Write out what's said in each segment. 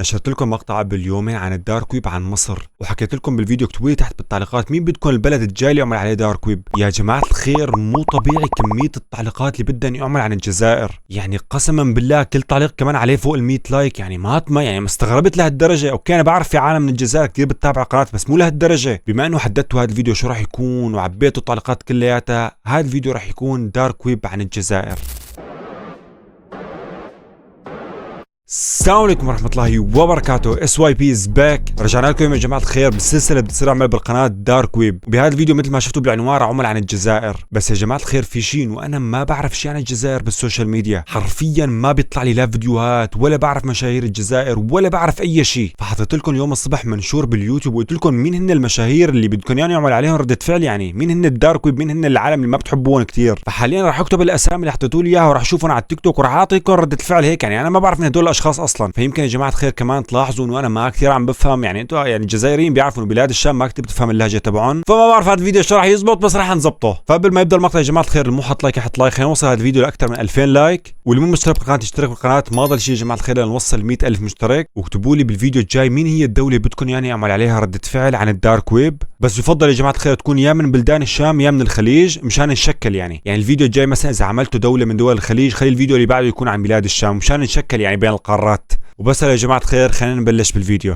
نشرت لكم مقطع قبل يومين عن الدارك ويب عن مصر، وحكيت لكم بالفيديو اكتبوا لي تحت بالتعليقات مين بدكم البلد الجاي اللي يعمل عليه دارك ويب. يا جماعه الخير مو طبيعي كميه التعليقات اللي بدهم يعمل عن الجزائر، يعني قسما بالله كل تعليق كمان عليه فوق ال 100 لايك، يعني ما استغربت لهالدرجه. اوكي انا بعرف في عالم من الجزائر كثير بتتابع القناه بس مو لهالدرجه. بما انه حددتوا هذا الفيديو شو راح يكون وعبيتوا التعليقات كلياتها، هذا الفيديو راح يكون دارك ويب عن الجزائر. السلام عليكم ورحمة الله وبركاته. اس واي بي از باك. رجعنا لكم يا جماعة الخير بالسلسلة بتصير اعمل بالقناة دارك ويب. بهذا الفيديو مثل ما شفتوا بالعنوان راح اعمل عن الجزائر، بس يا جماعة الخير في شيء وانا ما بعرف شيء عن الجزائر بالسوشيال ميديا، حرفيا ما بيطلع لي لا فيديوهات ولا بعرف مشاهير الجزائر ولا بعرف اي شيء. فحطيت لكم اليوم الصبح منشور باليوتيوب وقلت لكم مين هن المشاهير اللي بدكم يعني يعمل عليهم ردة فعل، يعني مين هن الدارك ويب، مين هن العالم اللي ما بتحبون كثير. فحاليا راح اكتب الاسامي اللي حطيتوا لي اياها وراح اشوفهم على التيك توك وراح اعطيكم ردة فعل هيك. يعني انا ما بعرف من هدول الاشخاص اصلا، فيمكن يا جماعه الخير كمان تلاحظوا انه انا ما كثير عم بفهم. يعني انتوا يعني الجزائريين بيعرفوا انه بلاد الشام ما كثير بتفهم اللهجه تبعهم، فما بعرف هذا الفيديو شو راح يزبط بس راح نظبطه. فقبل ما يبدا المقطع يا جماعه الخير اللي مو حط لايك يحط لايك، خلينا نوصل هذا الفيديو لاكثر من 2000 لايك، واللي مو مشترك بالقناه يشترك بالقناه. ما ضل شيء يا جماعه الخير لنوصل 100000 مشترك. واكتبوا لي بالفيديو الجاي مين هي الدوله بدكم يعني اعمل عليها رده فعل عن الدارك ويب، بس يفضل يا جماعه الخير تكون يا من بلدان الشام يا من الخليج مشان نشكل. يعني الفيديو الجاي مثلا اذا عملتوا دوله من دول الخليج خلي الفيديو اللي بعده يكون عن بلاد الشام مشان نشكل يعني بين القارات. وبس يا جماعة الخير خلينا نبلش بالفيديو.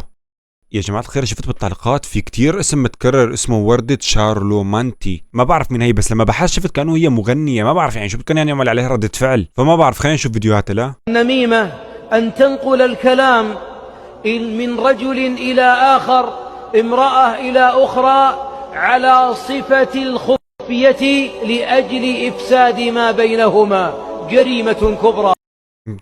يا جماعة الخير شفت بالتعليقات في كتير اسم متكرر اسمه وردة شارلومانتي، ما بعرف مين هي، بس لما بحثت شفت كأنه هي مغنية، ما بعرف يعني شو كان يعني يعمل عليها ردة فعل، فما بعرف. خلينا نشوف فيديوهاتها. لا النميمة أن تنقل الكلام من رجل إلى آخر، امرأة إلى أخرى، على صفة الخفية لأجل إفساد ما بينهما، جريمة كبرى.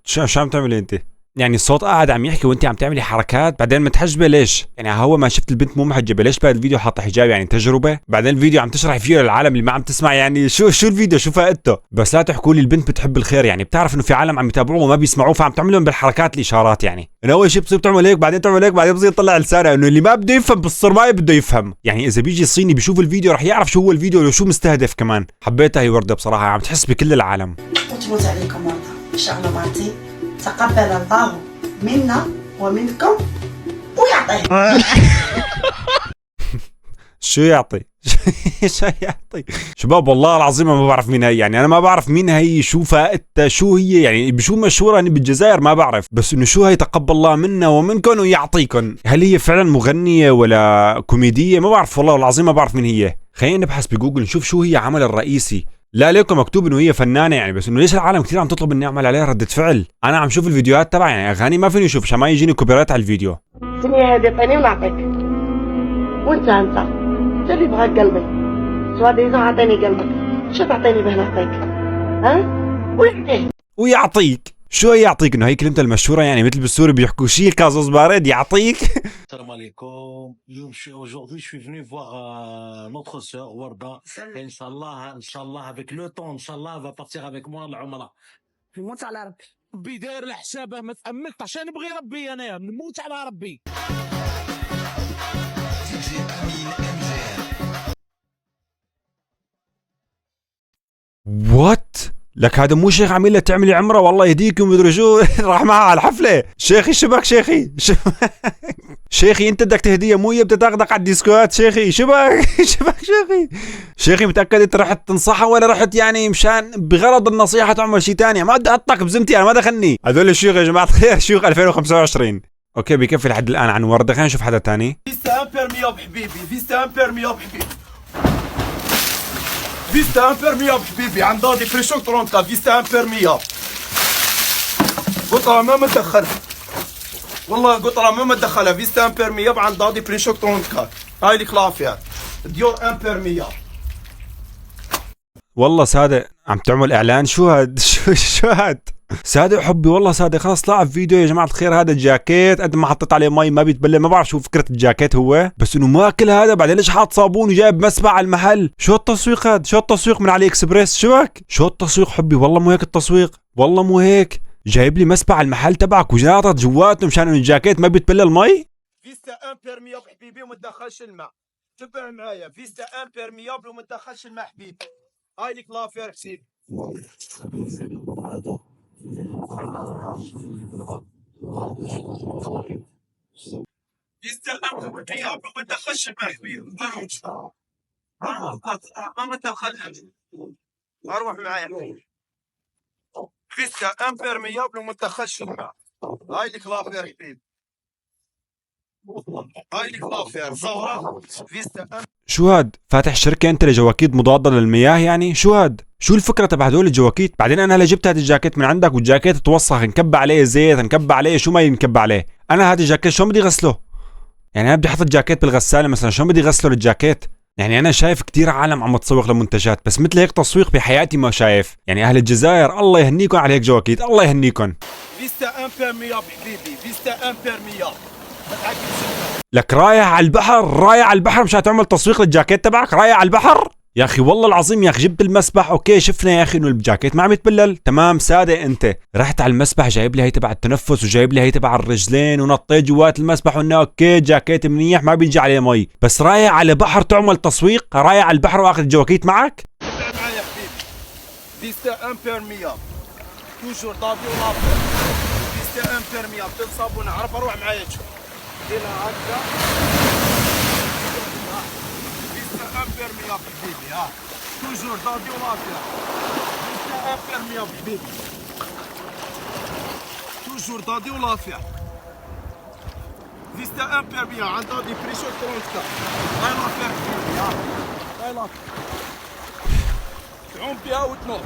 شو عم تعملي انت؟ يعني الصوت قاعد عم يحكي وانت عم تعملي حركات، بعدين متحجبه ليش؟ يعني هو ما شفت البنت مو محجبه ليش بعد الفيديو حاطه حجاب؟ يعني تجربه. بعدين الفيديو عم تشرح فيه للعالم اللي ما عم تسمع، يعني شو الفيديو شو فائدته؟ بس لا تحكوا لي البنت بتحب الخير، يعني بتعرف انه في عالم عم يتابعوه وما بيسمعوه فعم تعملهم بالحركات الاشارات. يعني انه اول شيء بتصير تعمل هيك بعدين تعمل هيك بعدين بصير يطلع لسانه، انه اللي ما بده يفهم بالصرمايه بده يفهم. يعني اذا بيجي الصيني بيشوف الفيديو رح يعرف شو هو الفيديو وشو مستهدف كمان. حبيتها هي ورده بصراحه، عم تحس بكل العالم. وتفوت عليكم ورده ان شاء الله بارتي. تقبل الله منا ومنكم ويعطيه. شو يعطي؟ شو يعطي؟ شباب والله العظيم ما بعرف مين هي، يعني انا ما بعرف مين هي، شو فائدتها، شو هي، يعني بشو مشهوره يعني بالجزائر ما بعرف، بس انه شو هي تقبل الله منا ومنكم ويعطيكم. هل هي فعلا مغنيه ولا كوميديه؟ ما بعرف والله العظيم ما بعرف مين هي. خلينا نبحث بجوجل نشوف شو هي عمل الرئيسي. لا ليكم مكتوب انه هي فنانه يعني، بس انه ليش العالم كثير عم تطلب اني اعمل عليها ردة فعل؟ انا عم شوف الفيديوهات تبعي، يعني اغاني ما فيني اشوف عشان ما يجيني كوبيرايت على الفيديو. الدنيا هذه طيني ونعطيك، وانت اللي بغى قلبي سوادي اذا اعطيني قلبك شو تعطيني به نعطيك؟ ها؟ ويعطيك شو يعطيك؟ انه هي كلمته المشهوره، يعني مثل بالسوري بيحكوا شي كازوز بارد يعطيك. السلام عليكم. اليوم aujourd'hui je suis venu voir notre sœur Warda. ان شاء الله avec le temps ان شاء الله va partir avec moi العمره. نموت على ربي. ربي داير لحسابه ما تأملت عشان نبغي ربي، انا نموت على ربي. وات لك هذا مو شيخ عامل تعملي عمره والله يهديكم ومدري شو. راح معها على الحفله. شيخي شبك شيخي شيخي انت بدك تهديه مو هي بتدغدغ على الديسكوات. شيخي شبك شبك شيخي متاكد انت رحت تنصحها ولا رحت يعني مشان بغرض النصيحه تعمل شيء ثاني؟ ما بدي احطك بزمتي انا، ما دخلني. هذول الشيوخ يا جماعه الخير شيوخ 2025. اوكي بكفي لحد الان عن ورده. خلينا نشوف حدا ثاني. فيستا امبيرميوب حبيبي، فيستا امبيرميوب حبيبي، فيستا امبيرميوب حبيبي، عن ضادي بريشوك 34 فيستا امبيرميوب. قطرة ما مدخلها والله، قطرة ما مدخلها، فيستا امبيرميوب عن ضادي بريشوك 34. هاي الكلافيات ديور امبيرميوب. والله سادة عم تعمل اعلان. شو هاد؟ شو هاد؟ سادة حبي والله سادة خلاص طلع في فيديو يا جماعة الخير. هذا الجاكيت قد ما حطيت عليه مي ما بيتبلل، ما بعرف شو فكرة الجاكيت هو، بس انه ماكل هذا. بعدين ليش حاط صابون وجايب مسبع على المحل؟ شو التسويق هذا؟ شو التسويق من علي اكسبريس؟ شبك؟ شو التسويق حبي؟ والله مو هيك التسويق، والله مو هيك. جايب لي مسبع على المحل تبعك وجاطط جواته مشان انه الجاكيت ما بيتبلل مي. فيستا امبيرميوب حبيبي وما تدخلش الماء. تبع معايا فيستا امبيرميوب وما تدخلش الماء حبيبي. هاي الكلافير حبيبي. يستلم ما تدخلش معي كبير. ما تدخل. اروح معايا. فيستا امبيرميابل ما تدخلش معاه. هاي الكلافير حبيبي. هاي الكلافير زهرة فيستا. شو هاد؟ فاتح شركة انت لجواكيت مضادة للمياه يعني؟ شو هاد؟ شو الفكرة تبع هدول الجواكيت؟ بعدين انا هلا جبت هاد الجاكيت من عندك والجاكيت توسخ، نكب عليه زيت، نكب عليه شو ما ينكب عليه. انا هاد الجاكيت شلون بدي غسله؟ يعني انا بدي احط الجاكيت بالغسالة مثلا، شلون بدي غسله الجاكيت؟ يعني انا شايف كتير عالم عم تسوق لمنتجات، بس مثل هيك تسويق بحياتي ما شايف. يعني اهل الجزائر الله يهنيكم على هيك جواكيت، الله يهنيكم. فيستا امبيرميابل حبيبي، فيستا امبيرميابل. ما تعقدش. لك رايح على البحر، رايح على البحر مشان تعمل تسويق للجاكيت تبعك، رايح على البحر يا اخي. والله العظيم يا اخي جبت المسبح، اوكي شفنا يا اخي انه الجاكيت ما عم يتبلل، تمام صادق انت. رحت على المسبح جايب لي هي تبع التنفس وجايب لي هي تبع الرجلين ونطيت جوات المسبح وانه اوكي جاكيت منيح ما بيجي عليه مي، بس رايح على بحر تعمل تسويق، رايح على البحر واخذ الجواكيت معك. اسمع معايا حبيبي. فيستا امبيرميابل توجور طابي ولافير. فيستا امبيرميابل تنصابون عرف اروح معايا تشوف. دينا هكذا. فيستا امبيرميابل حبيبي ها. توجور طابي ولافير. فيستا امبيرميابل حبيبي. توجور طابي ولافير. فيستا امبيرميابل عندها دي بريشور 34. هاي لافير حبيبي ها. هاي لافير. تعوم بها وتنوض.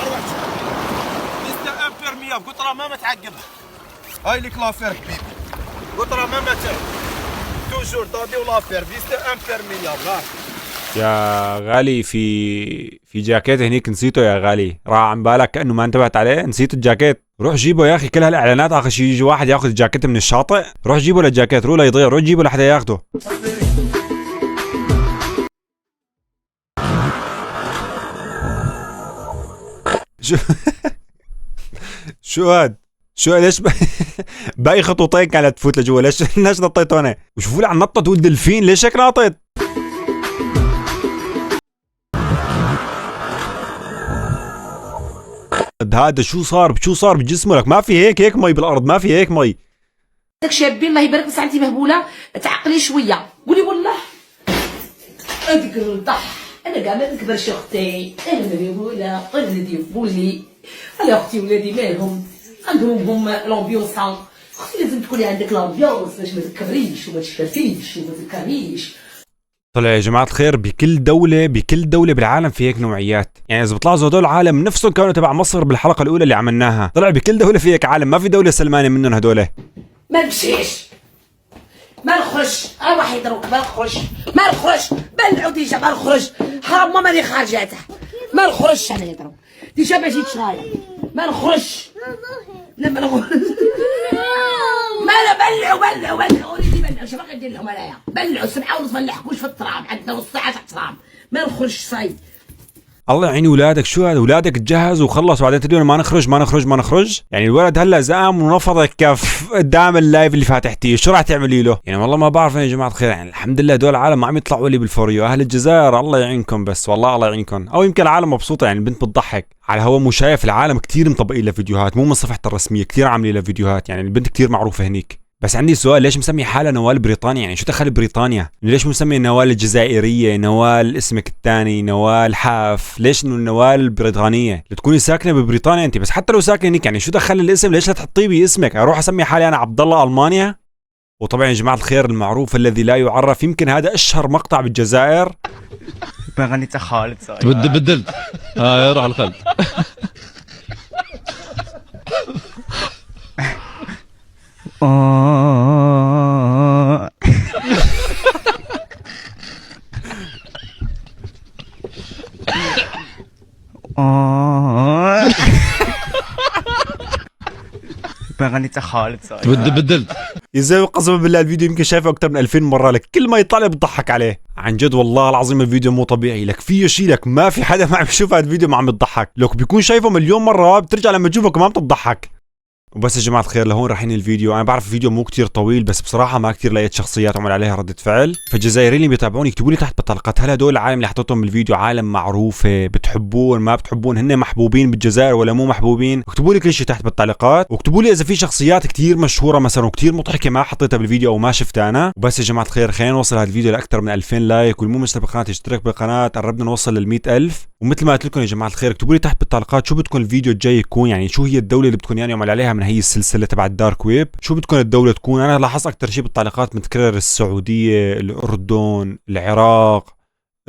اروح فيستا امبيرميابل قطرة ما متعقبها. هاي الكلافير حبيبي. قطرة ما متعقب. توجور طادي ولافير فيستا امبيرميابل ها. يا غالي في جاكيت هنيك نسيته يا غالي، راح عن بالك كأنه ما انتبهت عليه، نسيت الجاكيت. روح جيبه يا اخي، كل هالاعلانات اخر شيء يجي واحد ياخذ الجاكيت من الشاطئ، روح جيبه للجاكيت، روح لا يضيع، روح جيبه لحدا ياخذه. شو شو هاد؟ شو ليش باقي خطوتين كانت تفوت لجوا، ليش نطيت هون؟ وشوفوا لي عم نطط ولد الدلفين، ليش هيك ناطط؟ هذا شو صار بجسمه؟ لك ما في هيك مي بالارض، ما في هيك مي. داك شابين الله يبارك، بس انت مهبوله تعقلي شويه، قولي والله هذيك الرضح انا كاع ما نكبرش اختي، انا مهبوله انا ولدي بولي، انا اختي ولادي مالهم عندهم لامبيونس، اختي لازم تكوني عندك لامبيونس باش ما تكبريش وما تشرفيش وما تكرهيش. طلع يا جماعة الخير بكل دولة بالعالم في هيك نوعيات، يعني إذا بتلاحظوا هدول العالم نفسهم كانوا تبع مصر بالحلقة الأولى اللي عملناها، طلع بكل دولة في هيك عالم، ما في دولة سلمانة منهم هدول. ما نمشيش، ما نخرج، اروح يضربك، ما نخرج، بلعوا ديجا ما نخرج، حرام ماما اللي خارجاتها، ما نخرجش انا يضرب، ديجا ما جيتش غاية، ما نخرج، لا ما نخرج، ما لا بلعوا وليدي بلعوا، شو باقي ندير لهم انايا، بلعوا 7:30 ما نلحقوش في الترام، عندنا نص ساعة تحت الترام، ما نخرج صاي. الله يعين اولادك، شو هذا اولادك تجهزوا وخلص وبعدين تقولون ما نخرج، يعني الولد هلا زقام ونفض الكف قدام اللايف اللي فاتحتيه، شو راح تعملي له؟ يعني والله ما بعرف يا جماعه الخير، يعني الحمد لله دول العالم ما عم يطلعوا لي بالفوريو، اهل الجزائر الله يعينكم، بس والله الله يعينكم، او يمكن العالم مبسوطه، يعني البنت بتضحك على هوا مو شايف العالم كثير مطبقين لها فيديوهات، مو من صفحتها الرسميه كثير عاملين لها فيديوهات، يعني البنت كثير معروفه هنيك. بس عندي سؤال، ليش مسمي حالها نوال بريطانيا؟ يعني شو دخل بريطانيا؟ ليش مسمي نوال الجزائرية، نوال اسمك الثاني نوال حاف، ليش انه نوال البريطانية؟ لتكوني ساكنة ببريطانيا انت، بس حتى لو ساكنة هنيك يعني شو دخل الاسم؟ ليش لا تحطيه باسمك؟ اروح اسمي حالي انا عبد الله المانيا؟ وطبعا يا جماعة الخير المعروف الذي لا يعرف، يمكن هذا اشهر مقطع بالجزائر. بغني تا خالد بدلت ها روح الخلد. بغني تا خالد بدلت يا زلمه قسما بالله الفيديو يمكن شايفه اكثر من 2000 مره، لك كل ما يطلع بتضحك عليه، عن جد والله العظيم الفيديو مو طبيعي، لك فيه شيء، لك ما في حدا ما عم يشوف هذا الفيديو ما عم يضحك، لك بيكون شايفه مليون مره بترجع لما تشوفه كمان بتضحك. وبس يا جماعه الخير لهون راح ينهي الفيديو. انا بعرف الفيديو مو كتير طويل بس بصراحه ما كتير لقيت شخصيات عمل عليها رده فعل. فالجزائريين اللي بيتابعوني اكتبوا لي تحت بالتعليقات هل هدول العالم اللي حطيتهم بالفيديو عالم معروفه بتحبون ما بتحبون، هن محبوبين بالجزائر ولا مو محبوبين؟ اكتبوا لي كل شيء تحت بالتعليقات، واكتبوا لي اذا في شخصيات كتير مشهوره مثلا وكتير مضحكه ما حطيتها بالفيديو او ما شفتها انا. وبس يا جماعه الخير خلينا نوصل هذا الفيديو لاكثر من 2000 لايك، والمو مشترك بالقناه يشترك بالقناه، قربنا نوصل لل 100,000. ومثل ما قلت لكم يا جماعه الخير اكتبوا لي تحت بالتعليقات شو بدكم الفيديو الجاي يكون، يعني شو هي الدوله اللي بدكم يعني يعمل عليها من هي السلسله تبع الدارك ويب، شو بدكم الدوله تكون. انا لاحظت اكثر شيء بالتعليقات متكرر السعوديه، الاردن، العراق،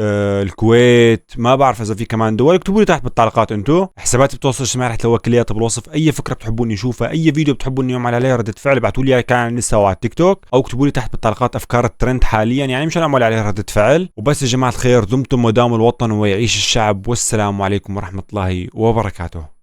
الكويت، ما بعرف اذا في كمان دول. اكتبوا لي تحت بالتعليقات انتم. حساباتي بتوصل اجتماعي رح تلاقوها كلياتها بالوصف. اي فكره بتحبوني اشوفها، اي فيديو بتحبوني يعمل عليها رده فعل ابعتوا لي اياها كان على الانستا او على التيك توك، او اكتبوا لي تحت بالتعليقات افكار الترند حاليا يعني مشان اعمل عليها رده فعل. وبس يا جماعه الخير دمتم ودام الوطن ويعيش الشعب، والسلام عليكم ورحمه الله وبركاته.